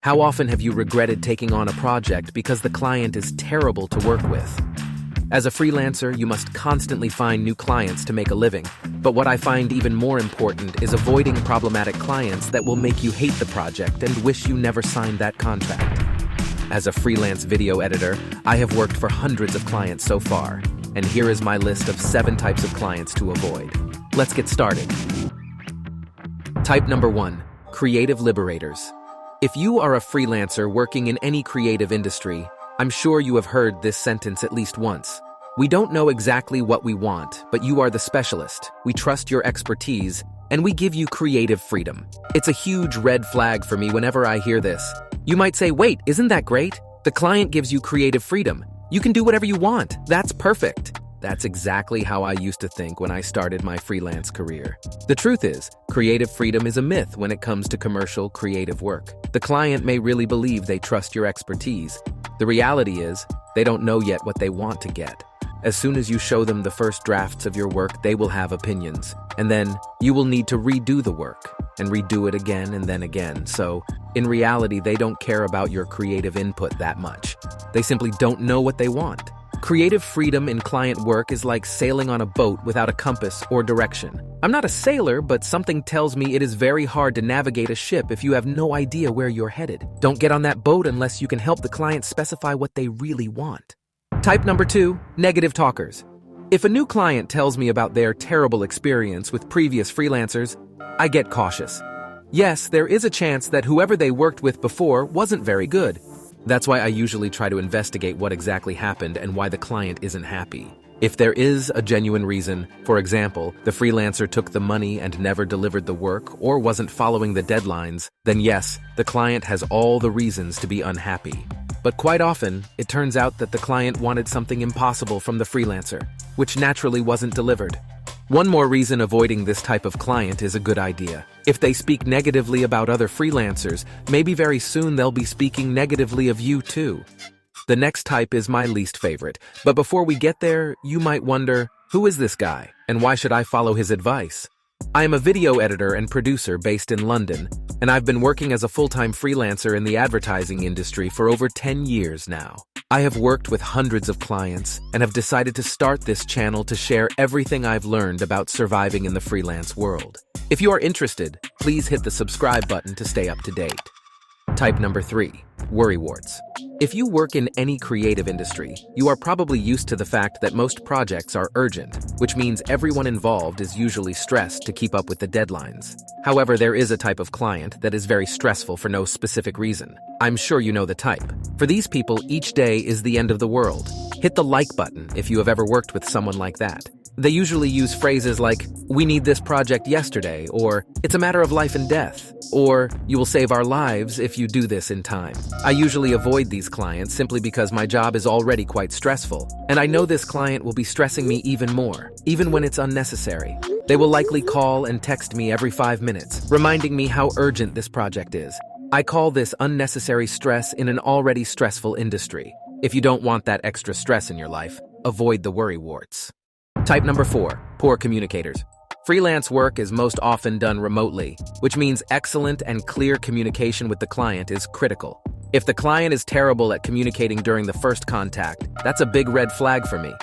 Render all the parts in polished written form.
How often have you regretted taking on a project because the client is terrible to work with? As a freelancer, you must constantly find new clients to make a living. But what I find even more important is avoiding problematic clients that will make you hate the project and wish you never signed that contract. As a freelance video editor, I have worked for hundreds of clients so far, and here is my list of 7 types of clients to avoid. Let's get started. Type number 1, creative liberators. If you are a freelancer working in any creative industry, I'm sure you have heard this sentence at least once. We don't know exactly what we want, but you are the specialist. We trust your expertise, and we give you creative freedom. It's a huge red flag for me whenever I hear this. You might say, wait, isn't that great? The client gives you creative freedom. You can do whatever you want. That's perfect. That's exactly how I used to think when I started my freelance career. The truth is, creative freedom is a myth when it comes to commercial creative work. The client may really believe they trust your expertise. The reality is, they don't know yet what they want to get. As soon as you show them the first drafts of your work, they will have opinions. And then you will need to redo the work and redo it again and then again. So, in reality, they don't care about your creative input that much. They simply don't know what they want. Creative freedom in client work is like sailing on a boat without a compass or direction. I'm not a sailor, but something tells me it is very hard to navigate a ship if you have no idea where you're headed. Don't get on that boat unless you can help the client specify what they really want. Type number 2, negative talkers. If a new client tells me about their terrible experience with previous freelancers, I get cautious. Yes, there is a chance that whoever they worked with before wasn't very good. That's why I usually try to investigate what exactly happened and why the client isn't happy. If there is a genuine reason, for example, the freelancer took the money and never delivered the work or wasn't following the deadlines, then yes, the client has all the reasons to be unhappy. But quite often, it turns out that the client wanted something impossible from the freelancer, which naturally wasn't delivered. One more reason avoiding this type of client is a good idea. If they speak negatively about other freelancers, maybe very soon they'll be speaking negatively of you too. The next type is my least favorite, but before we get there, you might wonder, who is this guy, and why should I follow his advice? I am a video editor and producer based in London, and I've been working as a full-time freelancer in the advertising industry for over 10 years now. I have worked with hundreds of clients and have decided to start this channel to share everything I've learned about surviving in the freelance world. If you are interested, please hit the subscribe button to stay up to date. Type number 3, worryworts. If you work in any creative industry, you are probably used to the fact that most projects are urgent, which means everyone involved is usually stressed to keep up with the deadlines. However, there is a type of client that is very stressful for no specific reason. I'm sure you know the type. For these people, each day is the end of the world. Hit the like button if you have ever worked with someone like that. They usually use phrases like, "We need this project yesterday," or "It's a matter of life and death," or "You will save our lives if you do this in time." I usually avoid these clients simply because my job is already quite stressful, and I know this client will be stressing me even more, even when it's unnecessary. They will likely call and text me every 5 minutes, reminding me how urgent this project is. I call this unnecessary stress in an already stressful industry. If you don't want that extra stress in your life, avoid the worrywarts. Type number 4, poor communicators. Freelance work is most often done remotely, which means excellent and clear communication with the client is critical. If the client is terrible at communicating during the first contact, that's a big red flag for me.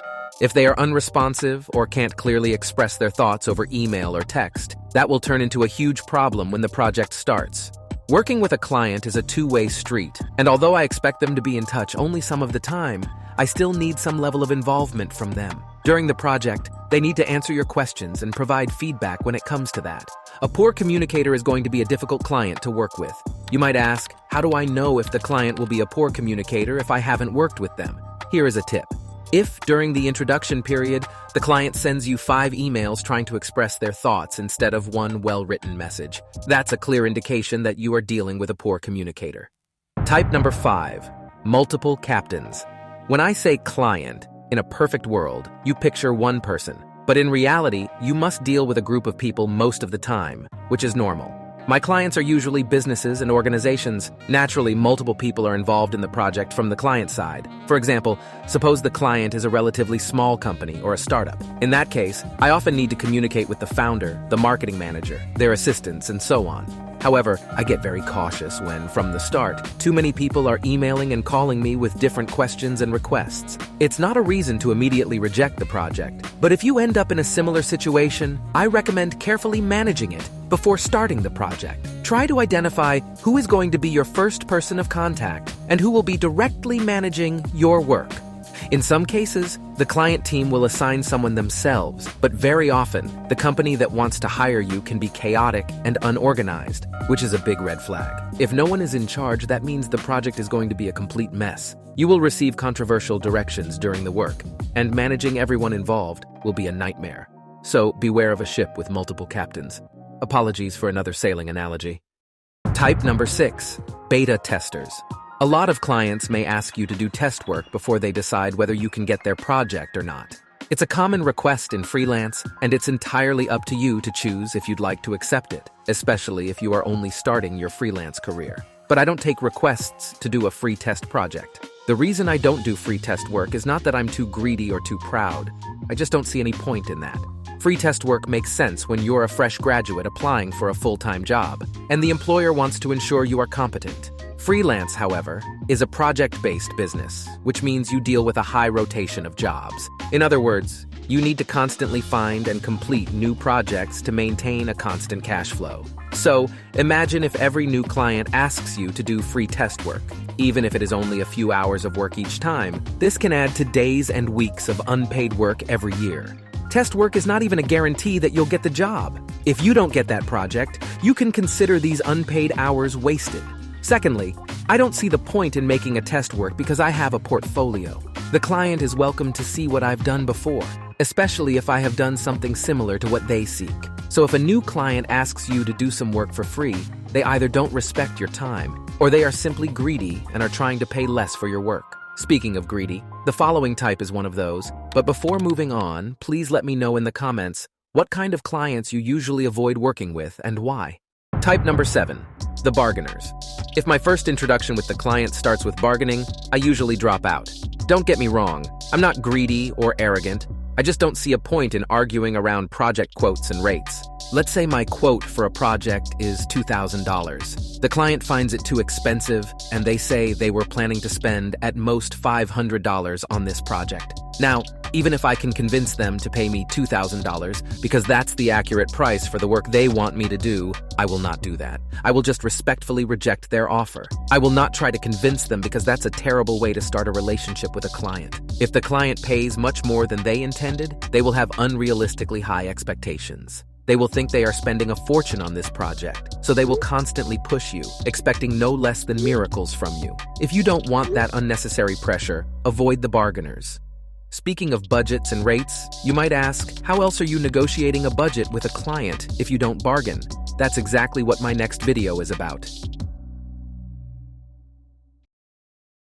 If they are unresponsive or can't clearly express their thoughts over email or text, that will turn into a huge problem when the project starts. Working with a client is a two-way street, and although I expect them to be in touch only some of the time, I still need some level of involvement from them. During the project, they need to answer your questions and provide feedback when it comes to that. A poor communicator is going to be a difficult client to work with. You might ask, how do I know if the client will be a poor communicator if I haven't worked with them? Here is a tip. If, during the introduction period, the client sends you 5 emails trying to express their thoughts instead of one well-written message, that's a clear indication that you are dealing with a poor communicator. Type number 5, multiple captains. When I say client, in a perfect world, you picture one person. But in reality, you must deal with a group of people most of the time, which is normal. My clients are usually businesses and organizations. Naturally, multiple people are involved in the project from the client side. For example, suppose the client is a relatively small company or a startup. In that case, I often need to communicate with the founder, the marketing manager, their assistants, and so on. However, I get very cautious when, from the start, too many people are emailing and calling me with different questions and requests. It's not a reason to immediately reject the project, but if you end up in a similar situation, I recommend carefully managing it before starting the project. Try to identify who is going to be your first person of contact and who will be directly managing your work. In some cases, the client team will assign someone themselves, but very often, the company that wants to hire you can be chaotic and unorganized, which is a big red flag. If no one is in charge, that means the project is going to be a complete mess. You will receive controversial directions during the work, and managing everyone involved will be a nightmare. So beware of a ship with multiple captains. Apologies for another sailing analogy. Type number 6, beta testers. A lot of clients may ask you to do test work before they decide whether you can get their project or not. It's a common request in freelance, and it's entirely up to you to choose if you'd like to accept it, especially if you are only starting your freelance career. But I don't take requests to do a free test project. The reason I don't do free test work is not that I'm too greedy or too proud. I just don't see any point in that. Free test work makes sense when you're a fresh graduate applying for a full-time job, and the employer wants to ensure you are competent. Freelance, however, is a project-based business, which means you deal with a high rotation of jobs. In other words, you need to constantly find and complete new projects to maintain a constant cash flow. So, imagine if every new client asks you to do free test work. Even if it is only a few hours of work each time, this can add to days and weeks of unpaid work every year. Test work is not even a guarantee that you'll get the job. If you don't get that project, you can consider these unpaid hours wasted. Secondly, I don't see the point in making a test work because I have a portfolio. The client is welcome to see what I've done before, especially if I have done something similar to what they seek. So if a new client asks you to do some work for free, they either don't respect your time, or they are simply greedy and are trying to pay less for your work. Speaking of greedy, the following type is one of those, but before moving on, please let me know in the comments what kind of clients you usually avoid working with and why. Type number 7, the bargainers. If my first introduction with the client starts with bargaining, I usually drop out. Don't get me wrong, I'm not greedy or arrogant. I just don't see a point in arguing around project quotes and rates. Let's say my quote for a project is $2,000. The client finds it too expensive, and they say they were planning to spend at most $500 on this project. Now, even if I can convince them to pay me $2,000 because that's the accurate price for the work they want me to do, I will not do that. I will just respectfully reject their offer. I will not try to convince them because that's a terrible way to start a relationship with a client. If the client pays much more than they intended, they will have unrealistically high expectations. They will think they are spending a fortune on this project, so they will constantly push you, expecting no less than miracles from you. If you don't want that unnecessary pressure, avoid the bargainers. Speaking of budgets and rates, you might ask, how else are you negotiating a budget with a client if you don't bargain? That's exactly what my next video is about.